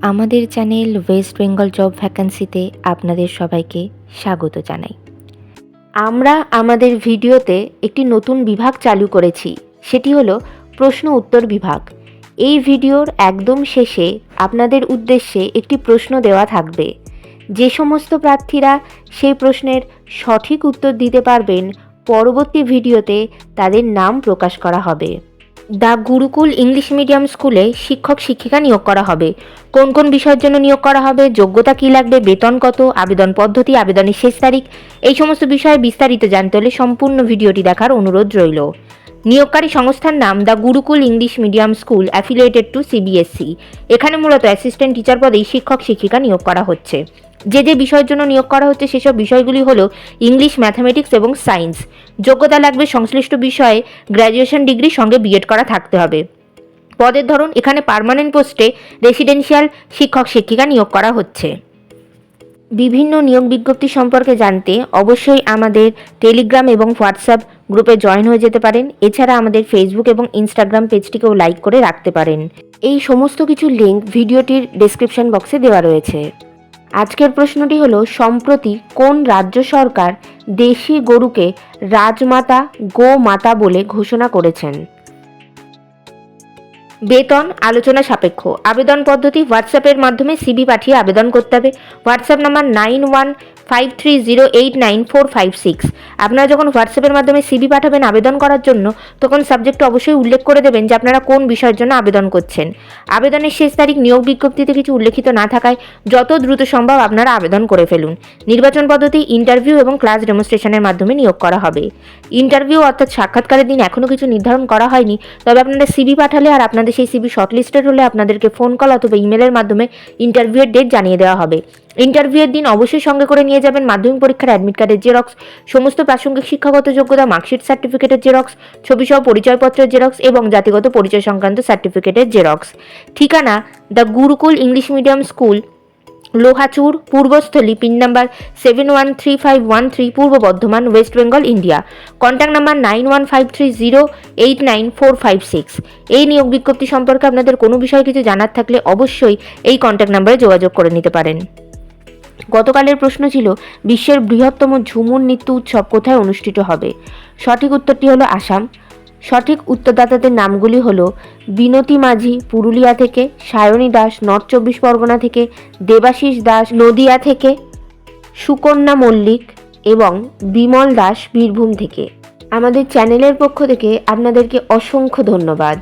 আমাদের channel West Bengal job ভ্যাকান্সিতে আপনাদের সবাইকে স্বাগত জানাই। আমরা আমাদের ভিডিওতে একটি নতুন বিভাগ চালু করেছি, সেটি হলো প্রশ্ন উত্তর বিভাগ। এই ভিডিওর একদম শেষে আপনাদের উদ্দেশ্যে একটি প্রশ্ন দেওয়া থাকবে। যে সমস্ত প্রার্থীরা সেই প্রশ্নের সঠিক উত্তর দিতে পারবেন, পরবর্তী ভিডিওতে তাদের নাম প্রকাশ করা হবে। দ্য গুরুকুল ইংলিশ মিডিয়াম স্কুলে শিক্ষক শিক্ষিকা নিয়োগ করা হবে। কোন কোন বিষয়ের জন্য নিয়োগ করা হবে, যোগ্যতা কী লাগবে, বেতন কত, আবেদন পদ্ধতি, আবেদনের শেষ তারিখ, এই সমস্ত বিষয়ে বিস্তারিত জানতে হলে সম্পূর্ণ ভিডিওটি দেখার অনুরোধ রইল। নিয়োগকারী সংস্থার নাম the Gurukul English medium school affiliated to CBSE. এখানে মূলত অ্যাসিস্ট্যান্ট টিচার পদেই শিক্ষক শিক্ষিকা নিয়োগ করা হচ্ছে। যে বিষয়ের জন্য নিয়োগ করা হচ্ছে সেসব বিষয়গুলি হলো ইংলিশ, ম্যাথামেটিক্স এবং সায়েন্স। যোগ্যতা লাগবে সংশ্লিষ্ট বিষয়ে গ্র্যাজুয়েশন ডিগ্রি সঙ্গে বিএড করা থাকতে হবে। পদের ধরন, এখানে পার্মানেন্ট পোস্টে রেসিডেন্সিয়াল শিক্ষক শিক্ষিকা নিয়োগ করা হচ্ছে। বিভিন্ন নিয়োগ বিজ্ঞপ্তি সম্পর্কে জানতে অবশ্যই আমাদের টেলিগ্রাম এবং হোয়াটসঅ্যাপ গ্রুপে জয়েন হয়ে যেতে পারেন। এছাড়া আমাদের ফেসবুক এবং ইনস্টাগ্রাম পেজটিকেও লাইক করে রাখতে পারেন। এই সমস্ত কিছু লিঙ্ক ভিডিওটির ডেসক্রিপশন বক্সে দেওয়া রয়েছে। আজকের প্রশ্নটি হলো, সম্প্রতি কোন রাজ্য সরকার দেশি গরুকে রাজমাতা গোমাতা বলে ঘোষণা করেছেন? বেতন আলোচনা সাপেক্ষ। আবেদন পদ্ধতি, হোয়াটসঅ্যাপের মাধ্যমে সিভি পাঠিয়ে আবেদন করতে হবে। WhatsApp number 9153089456। আপনারা যখন হোয়াটসঅ্যাপের মাধ্যমে সিভি পাঠাবেন আবেদন করার জন্য, তখন সাবজেক্টে অবশ্যই উল্লেখ করে দেবেন যে আপনারা কোন বিষয়ের জন্য আবেদন করছেন। আবেদনের শেষ তারিখ নিয়োগ বিজ্ঞপ্তিতে কিছু উল্লেখিত না থাকায় যত দ্রুত সম্ভব আপনারা আবেদন করে ফেলুন। নির্বাচন পদ্ধতি, ইন্টারভিউ এবং ক্লাস ডেমনস্ট্রেশনের মাধ্যমে নিয়োগ করা হবে। ইন্টারভিউ অর্থাৎ সাক্ষাৎকারের দিন এখনও কিছু নির্ধারণ করা হয়নি, তবে আপনারা সিভি পাঠালে আর আপনাদের সেই সিভি শর্টলিস্টেড হলে আপনাদেরকে ফোন কল অথবা ইমেলের মাধ্যমে ইন্টারভিউয়ের ডেট জানিয়ে দেওয়া হবে। ইন্টারভিউয়ের দিন অবশ্যই সঙ্গে করে নিয়ে যাবেন মাধ্যমিক পরীক্ষার অ্যাডমিট কার্ডের জেরক্স, সমস্ত প্রাসঙ্গিক শিক্ষাগত যোগ্যতা, মার্কশিট সার্টিফিকেটের জেরক্স, ছবিসহ পরিচয়পত্রের জেরক্স এবং জাতিগত পরিচয় সংক্রান্ত সার্টিফিকেটের জেরক্স। ঠিকানা the Gurukul English medium school, Lohachur, Purbasthali, pin number 713513, Purba Bardhaman, West Bengal, India. Contact number 9153089456। এই নিয়োগ বিজ্ঞপ্তি সম্পর্কে আপনাদের কোনো বিষয়ে কিছু জানার থাকলে অবশ্যই এই কন্ট্যাক্ট নাম্বারে যোগাযোগ করে নিতে পারেন। গতকালের প্রশ্ন ছিল, বিশ্বের বৃহত্তম ঝুমুর নৃত্য উৎসব কোথায় অনুষ্ঠিত হবে? সঠিক উত্তরটি হলো আসাম। সঠিক উত্তরদাতাদের নামগুলি হলো বিনতি মাঝি পুরুলিয়া থেকে, সায়নী দাস নর্থ 24 পরগনা থেকে, দেবাশিস দাস নদিয়া থেকে, সুকন্যা মল্লিক এবং বিমল দাস বীরভূম থেকে। আমাদের চ্যানেলের পক্ষ থেকে আপনাদেরকে অসংখ্য ধন্যবাদ।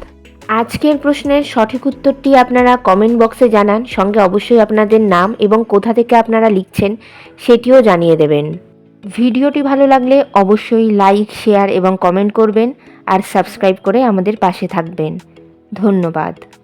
আজকের প্রশ্নের সঠিক উত্তরটি আপনারা কমেন্ট বক্সে জানান, সঙ্গে অবশ্যই আপনাদের নাম এবং কোথা থেকে আপনারা লিখছেন সেটিও জানিয়ে দেবেন। ভিডিওটি ভালো লাগলে অবশ্যই লাইক, শেয়ার এবং কমেন্ট করবেন আর সাবস্ক্রাইব করে আমাদের পাশে থাকবেন। ধন্যবাদ।